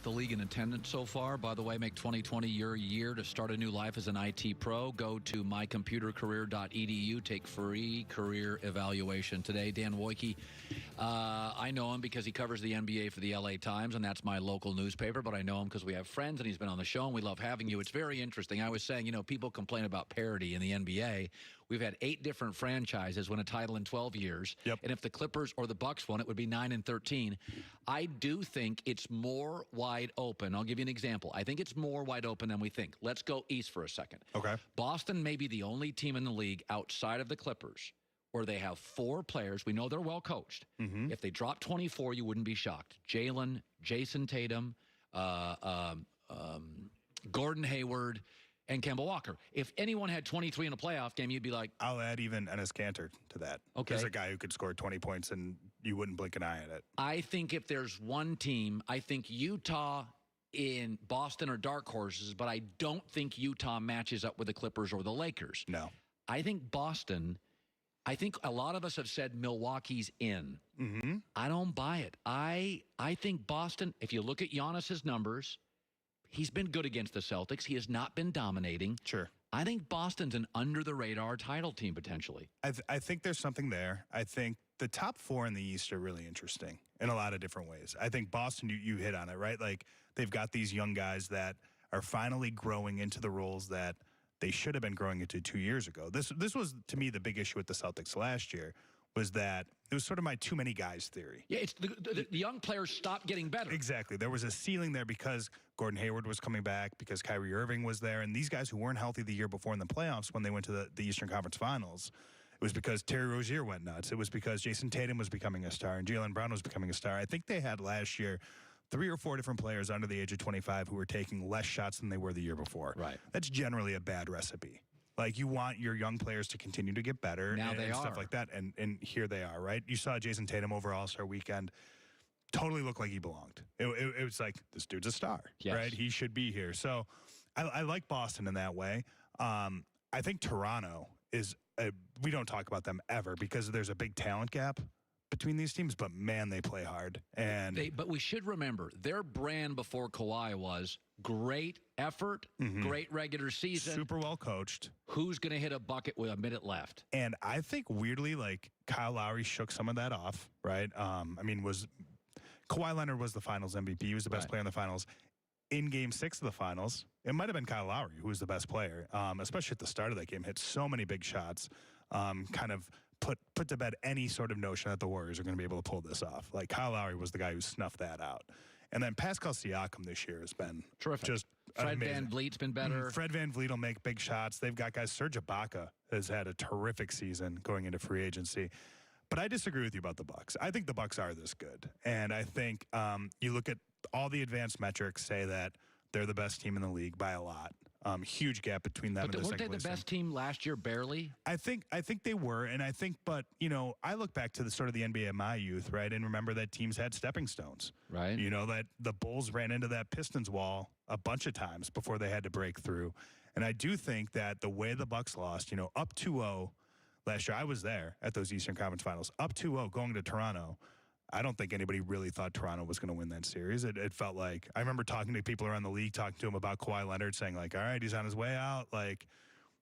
the league in attendance so far. By the way, make 2020 your year to start a new life as an IT pro. Go to mycomputercareer.edu. Take free career evaluation today. Dan Wojcicki, I know him because he covers the NBA for the LA Times, and that's my local newspaper, but I know him because we have friends, and he's been on the show, and we love having you. It's very interesting. I was saying, people complain about parity in the NBA. We've had 8 different franchises win a title in 12 years. Yep. And if the Clippers or the Bucks won, it would be 9 and 13. I do think it's more wide open. I'll give you an example. I think it's more wide open than we think. Let's go east for a second. Okay. Boston may be the only team in the league outside of the Clippers where they have 4 players. We know they're well coached. Mm-hmm. If they drop 24, you wouldn't be shocked. Jalen, Jason Tatum, Gordon Hayward, and Kemba Walker. If anyone had 23 in a playoff game, you'd be like... I'll add even Enes Kanter to that. Okay. There's a guy who could score 20 points, and you wouldn't blink an eye at it. I think if there's one team, I think Utah in Boston are dark horses, but I don't think Utah matches up with the Clippers or the Lakers. No. I think Boston... I think a lot of us have said Milwaukee's in. Mm-hmm. I don't buy it. I think Boston, if you look at Giannis's numbers... He's been good against the Celtics. He has not been dominating. Sure. I think Boston's an under-the-radar title team, potentially. I think there's something there. I think the top 4 in the East are really interesting in a lot of different ways. I think Boston, you hit on it, right? Like, they've got these young guys that are finally growing into the roles that they should have been growing into 2 years ago. This was, to me, the big issue with the Celtics last year, was that it was sort of my too many guys theory. Yeah, it's the young players stopped getting better. Exactly. There was a ceiling there because Gordon Hayward was coming back, because Kyrie Irving was there, and these guys who weren't healthy the year before in the playoffs when they went to the Eastern Conference Finals, it was because Terry Rozier went nuts. It was because Jason Tatum was becoming a star and Jaylen Brown was becoming a star. I think they had last year 3 or 4 different players under the age of 25 who were taking less shots than they were the year before. Right. That's generally a bad recipe. Like, you want your young players to continue to get better and stuff like that. And here they are, right? You saw Jason Tatum over All-Star Weekend totally look like he belonged. It was like, this dude's a star, right? He should be here. So I like Boston in that way. I think Toronto is, we don't talk about them ever because there's a big talent gap between these teams, but man, they play hard. But we should remember, their brand before Kawhi was great effort, great regular season. Super well coached. Who's going to hit a bucket with a minute left? And I think, weirdly, like, Kyle Lowry shook some of that off, right? Kawhi Leonard was the finals MVP. He was the best player in the finals. In Game 6 of the finals, it might have been Kyle Lowry who was the best player, especially at the start of that game. Hit so many big shots, kind of put to bed any sort of notion that the Warriors are going to be able to pull this off. Like, Kyle Lowry was the guy who snuffed that out. And then Pascal Siakam this year has been terrific. Just Fred amazing. VanVleet's been better. Fred VanVleet will make big shots. They've got guys. Serge Ibaka has had a terrific season going into free agency. But I disagree with you about the Bucks. I think the Bucks are this good. And I think you look at all the advanced metrics say that they're the best team in the league by a lot. Huge gap between them and the second place. Weren't they the best team last year, barely? I think they were, and I think, but, I look back to the sort of the NBA of my youth, right, and remember that teams had stepping stones. Right. That the Bulls ran into that Pistons wall a bunch of times before they had to break through. And I do think that the way the Bucks lost, up 2-0 last year, I was there at those Eastern Conference Finals, up 2-0 going to Toronto. I don't think anybody really thought Toronto was going to win that series. It felt like, I remember talking to people around the league, talking to him about Kawhi Leonard, saying like, all right, he's on his way out. Like,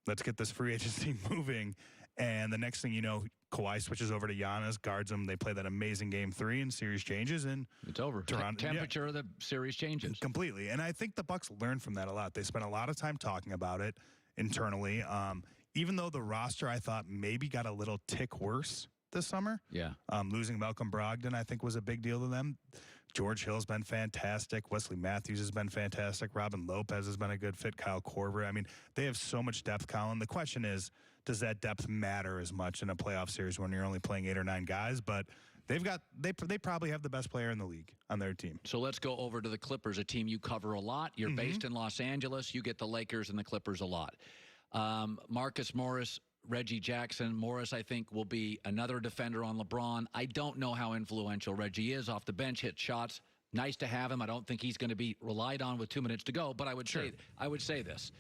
let's get this free agency moving. And the next thing you know, Kawhi switches over to Giannis, guards him. They play that amazing Game 3, and series changes, and it's over. Toronto, temperature of the series changes completely. And I think the Bucks learned from that a lot. They spent a lot of time talking about it internally. Even though the roster, I thought, maybe got a little tick worse this summer. Yeah. Losing Malcolm Brogdon, I think, was a big deal to them. George Hill's been fantastic. Wesley Matthews has been fantastic. Robin Lopez has been a good fit. Kyle Korver. I mean, they have so much depth, Colin. The question is, does that depth matter as much in a playoff series when you're only playing 8 or 9 guys? But they probably have the best player in the league on their team. So let's go over to the Clippers, a team you cover a lot. You're based in Los Angeles. You get the Lakers and the Clippers a lot. Marcus Morris, Reggie Jackson. Morris, I think, will be another defender on LeBron. I don't know how influential Reggie is. Off the bench, hit shots. Nice to have him. I don't think he's going to be relied on with 2 minutes to go. But I would say this.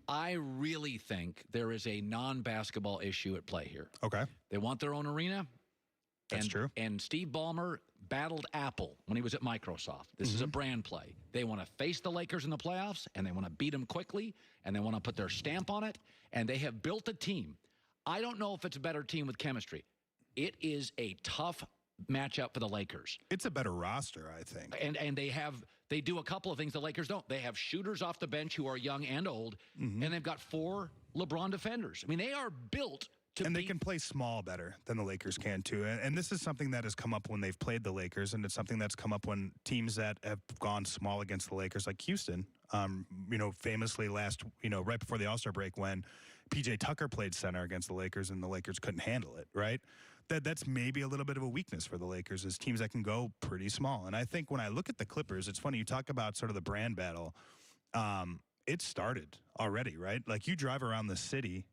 I really think there is a non-basketball issue at play here. Okay. They want their own arena. That's true. And Steve Ballmer battled Apple when he was at Microsoft. This is a brand play. They want to face the Lakers in the playoffs, and they want to beat them quickly, and they want to put their stamp on it, and they have built a team. I don't know if it's a better team with chemistry. It is a tough matchup for the Lakers. It's a better roster, I think. And they do a couple of things the Lakers don't. They have shooters off the bench who are young and old, and they've got 4 LeBron defenders. I mean, they are built to and they can play small better than the Lakers can, too. And this is something that has come up when they've played the Lakers, and it's something that's come up when teams that have gone small against the Lakers, like Houston, famously right before the All-Star break when P.J. Tucker played center against the Lakers and the Lakers couldn't handle it, right? That's maybe a little bit of a weakness for the Lakers is teams that can go pretty small. And I think when I look at the Clippers, it's funny, you talk about sort of the brand battle. It started already, right? Like you drive around the city,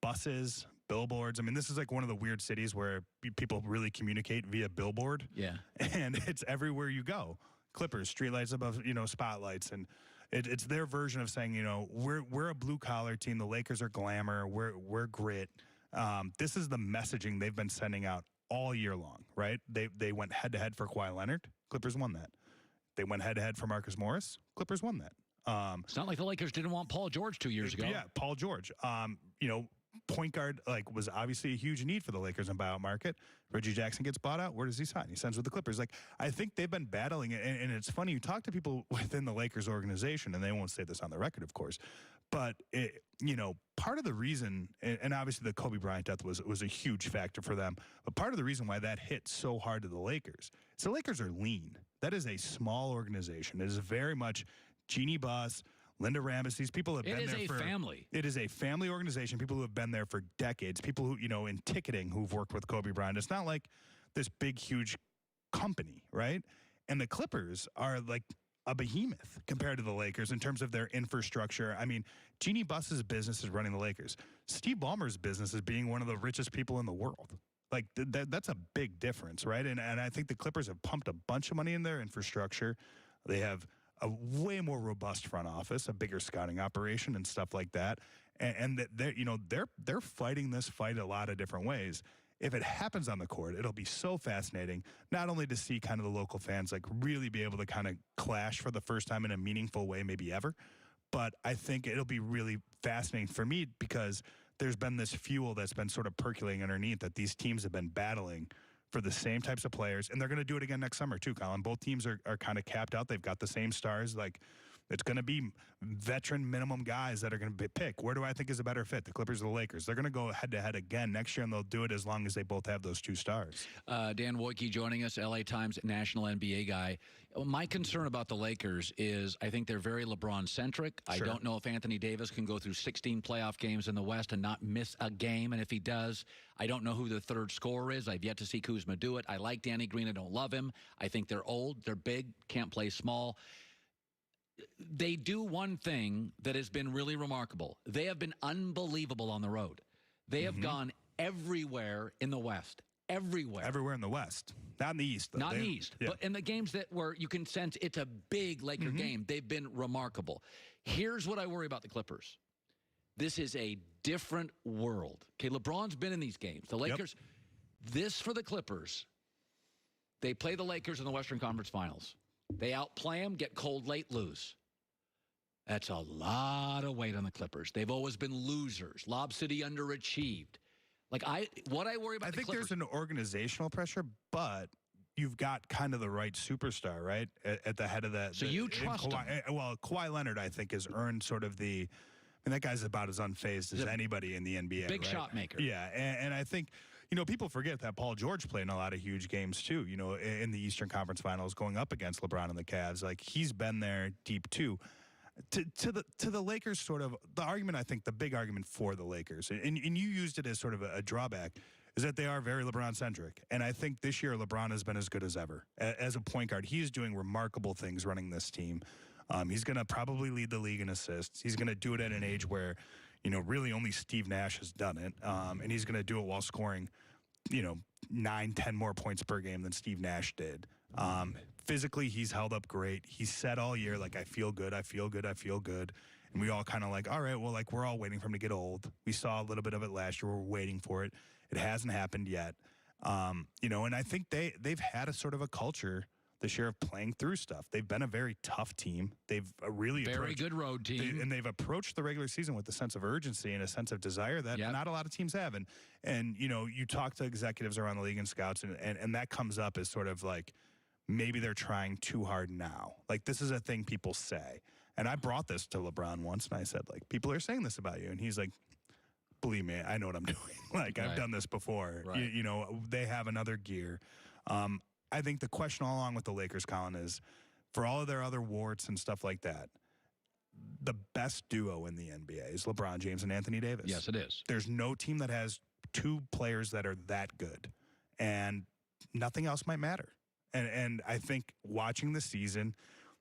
buses, billboards. I mean, this is like one of the weird cities where people really communicate via billboard. Yeah. And it's everywhere you go. Clippers, streetlights above, spotlights. And it's their version of saying, we're a blue collar team. The Lakers are glamour. We're grit. This is the messaging they've been sending out all year long, right? They went head to head for Kawhi Leonard. Clippers won that. They went head to head for Marcus Morris. Clippers won that. It's not like the Lakers didn't want Paul George 2 years ago. Yeah, Paul George. Point guard was obviously a huge need for the Lakers in buyout market. Reggie Jackson gets bought out. Where does he sign? He signs with the Clippers. I think they've been battling it, and it's funny. You talk to people within the Lakers organization, and they won't say this on the record, of course, but part of the reason, and obviously the Kobe Bryant death was a huge factor for them, but part of the reason why that hit so hard to the Lakers is the Lakers are lean. That is a small organization. It is very much Jeannie Buss, Linda Rambis, these people have been there for... It is a family. It is a family organization, people who have been there for decades, people who, in ticketing who've worked with Kobe Bryant. It's not like this big, huge company, right? And the Clippers are like a behemoth compared to the Lakers in terms of their infrastructure. I mean, Jeannie Buss's business is running the Lakers. Steve Ballmer's business is being one of the richest people in the world. Like, that's a big difference, right? And I think the Clippers have pumped a bunch of money in their infrastructure. They have a way more robust front office, a bigger scouting operation and stuff like that. And they're fighting this fight a lot of different ways. If it happens on the court, it'll be so fascinating, not only to see kind of the local fans really be able to kind of clash for the first time in a meaningful way, maybe ever, but I think it'll be really fascinating for me because there's been this fuel that's been sort of percolating underneath that these teams have been battling for the same types of players, and they're going to do it again next summer too, Colin. Both teams are kind of capped out. They've got the same stars. It's going to be veteran minimum guys that are going to pick. Where do I think is a better fit? The Clippers or the Lakers? They're going to go head-to-head again next year, and they'll do it as long as they both have those 2 stars. Dan Wojcicki joining us, LA Times national NBA guy. My concern about the Lakers is I think they're very LeBron-centric. Sure. I don't know if Anthony Davis can go through 16 playoff games in the West and not miss a game, and if he does, I don't know who the third scorer is. I've yet to see Kuzma do it. I like Danny Green. I don't love him. I think they're old. They're big. Can't play small. They do one thing that has been really remarkable. They have been unbelievable on the road. They have gone everywhere in the West. Everywhere. Everywhere in the West. Not in the East, though. Not in the East. Yeah. But in the games where you can sense it's a big Laker game, they've been remarkable. Here's what I worry about the Clippers. This is a different world. Okay, LeBron's been in these games. The Lakers, this for the Clippers, they play the Lakers in the Western Conference Finals. They outplay them, get cold late, lose. That's a lot of weight on the Clippers. They've always been losers. Lob City underachieved. I worry about I think there's an organizational pressure, but you've got kind of the right superstar, right, at the head of that. So you trust him. Well, Kawhi Leonard, I think, has earned sort of that guy's about as unfazed as anybody in the NBA. Big right? shot maker. Yeah, and I think, people forget that Paul George played in a lot of huge games, too, in the Eastern Conference Finals going up against LeBron and the Cavs. He's been there deep, too. To the Lakers, sort of, the argument, I think, the big argument for the Lakers, and you used it as sort of a drawback, is that they are very LeBron-centric. And I think this year LeBron has been as good as ever. As a point guard, he is doing remarkable things running this team. He's going to probably lead the league in assists. He's going to do it at an age where, really only Steve Nash has done it. And he's going to do it while scoring, 9-10 more points per game than Steve Nash did. Physically, he's held up great. He's said all year, I feel good, I feel good, I feel good. And we all kind of all right, well, we're all waiting for him to get old. We saw a little bit of it last year. We're waiting for it. It hasn't happened yet. And I think they've had a sort of a culture this year of playing through stuff. They've been a very tough team. They've really very good road team, and they've approached the regular season with a sense of urgency and a sense of desire that not a lot of teams have. And you talk to executives around the league and scouts, and that comes up as sort of like maybe they're trying too hard now. Like, this is a thing people say. And I brought this to LeBron once, and I said, like, people are saying this about you. And he's like, believe me, I know what I'm doing. Like, I've done this before. Right. They have another gear. I think the question all along with the Lakers, Colin, is for all of their other warts and stuff like that, the best duo in the NBA is LeBron James and Anthony Davis. Yes, it is. There's no team that has two players that are that good, and nothing else might matter. And I think watching the season,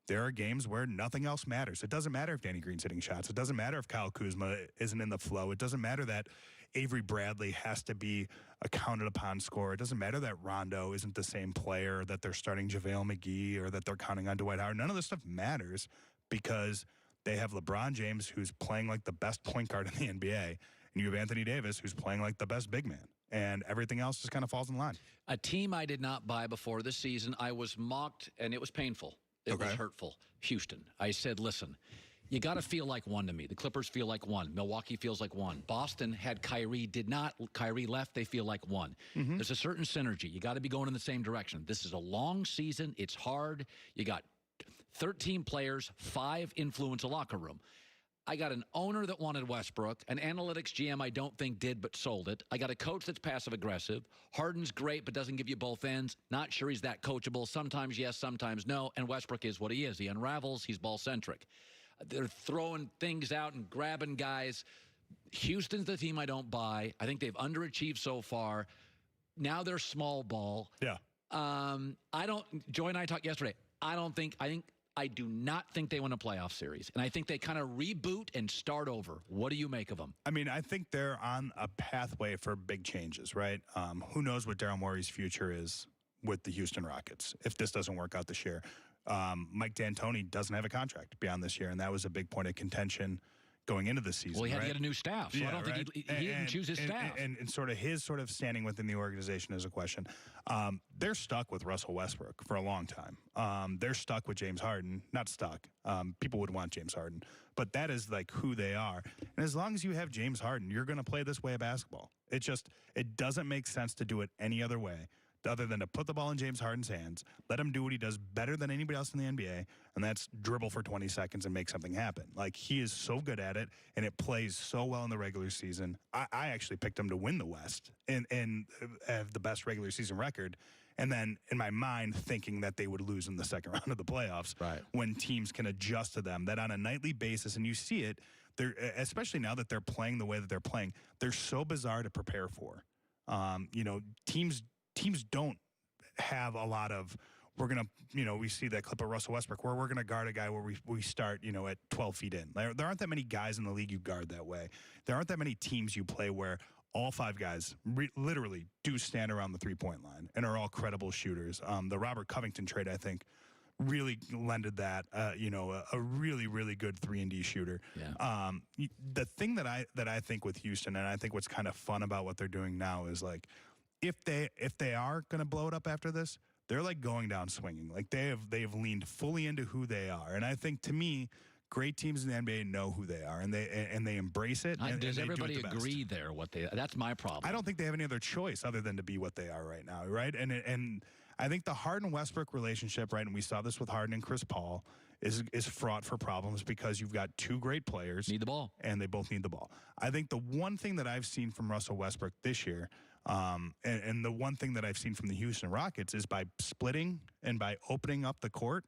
there are games where nothing else matters. It doesn't matter if Danny Green's hitting shots. It doesn't matter if Kyle Kuzma isn't in the flow. It doesn't matter that Avery Bradley has to be a counted-upon scorer. It doesn't matter that Rondo isn't the same player, that they're starting JaVale McGee, or that they're counting on Dwight Howard. None of this stuff matters because they have LeBron James, who's playing like the best point guard in the NBA, and you have Anthony Davis, who's playing like the best big man. And everything else just kind of falls in line. A team I did not buy before this season, I was mocked, and it was painful. It was hurtful. Houston. I said, listen, you got to feel like one to me. The Clippers feel like one. Milwaukee feels like one. Boston had Kyrie, did not. Kyrie left, they feel like one. There's a certain synergy. You got to be going in the same direction. This is a long season. It's hard. You got 13 players, 5 influence a locker room. I got an owner that wanted Westbrook, an analytics GM I don't think did but sold it. I got a coach that's passive-aggressive. Harden's great but doesn't give you both ends. Not sure he's that coachable. Sometimes yes, sometimes no. And Westbrook is what he is. He unravels. He's ball-centric. They're throwing things out and grabbing guys. Houston's the team I don't buy. I think they've underachieved so far. Now they're small ball. Yeah. Joy and I talked yesterday. I do not think they win a playoff series. And I think they kind of reboot and start over. What do you make of them? I mean, I think they're on a pathway for big changes, right? Who knows what Daryl Morey's future is with the Houston Rockets if this doesn't work out this year. Mike D'Antoni doesn't have a contract beyond this year, and that was a big point of contention going into the season. Well, he had to get a new staff, so I don't think he didn't choose his staff. And sort of his sort of standing within the organization is a question. They're stuck with Russell Westbrook for a long time. They're stuck with James Harden. Not stuck. People would want James Harden. But that is like who they are. And as long as you have James Harden, you're going to play this way of basketball. It doesn't make sense to do it any other way other than to put the ball in James Harden's hands, let him do what he does better than anybody else in the NBA, and that's dribble for 20 seconds and make something happen. Like, he is so good at it, and it plays so well in the regular season. I actually picked him to win the West and have the best regular season record, and then in my mind thinking that they would lose in the second round of the playoffs when teams can adjust to them, that on a nightly basis, and you see it, especially now that they're playing the way that they're playing, they're so bizarre to prepare for. Teams don't have a lot of, we're going to, we see that clip of Russell Westbrook where we're going to guard a guy where we start, at 12 feet in. There aren't that many guys in the league you guard that way. There aren't that many teams you play where all 5 guys literally do stand around the three-point line and are all credible shooters. The Robert Covington trade, I think, really lended that, a really, really good 3-and-D shooter. Yeah. The thing that I think with Houston, and I think what's kind of fun about what they're doing now is, like, if they are going to blow it up after this, they're like going down swinging. Like, they've leaned fully into who they are. And I think, to me, great teams in the NBA know who they are, and they embrace it. Does everybody agree there? That's my problem. I don't think they have any other choice other than to be what they are right now, right? And I think the Harden-Westbrook relationship, right, and we saw this with Harden and Chris Paul, is fraught for problems because you've got 2 great players. Need the ball. And they both need the ball. I think the one thing that I've seen from Russell Westbrook this year, and the one thing that I've seen from the Houston Rockets, is by splitting and by opening up the court,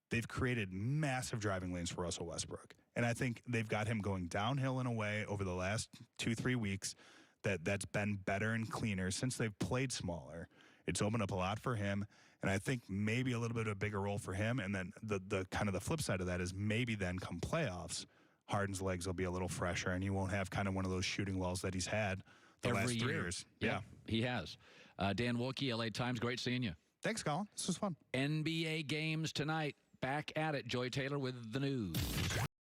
they've created massive driving lanes for Russell Westbrook. And I think they've got him going downhill in a way over the last 2-3 weeks that's been better and cleaner since they've played smaller. It's opened up a lot for him, and I think maybe a little bit of a bigger role for him. And then the kind of the flip side of that is maybe then come playoffs, Harden's legs will be a little fresher, and he won't have kind of one of those shooting lulls that he's had the last 3 years. Yeah, he has. Dan Wilkie, LA Times, great seeing you. Thanks, Colin. This was fun. NBA games tonight. Back at it. Joy Taylor with the news.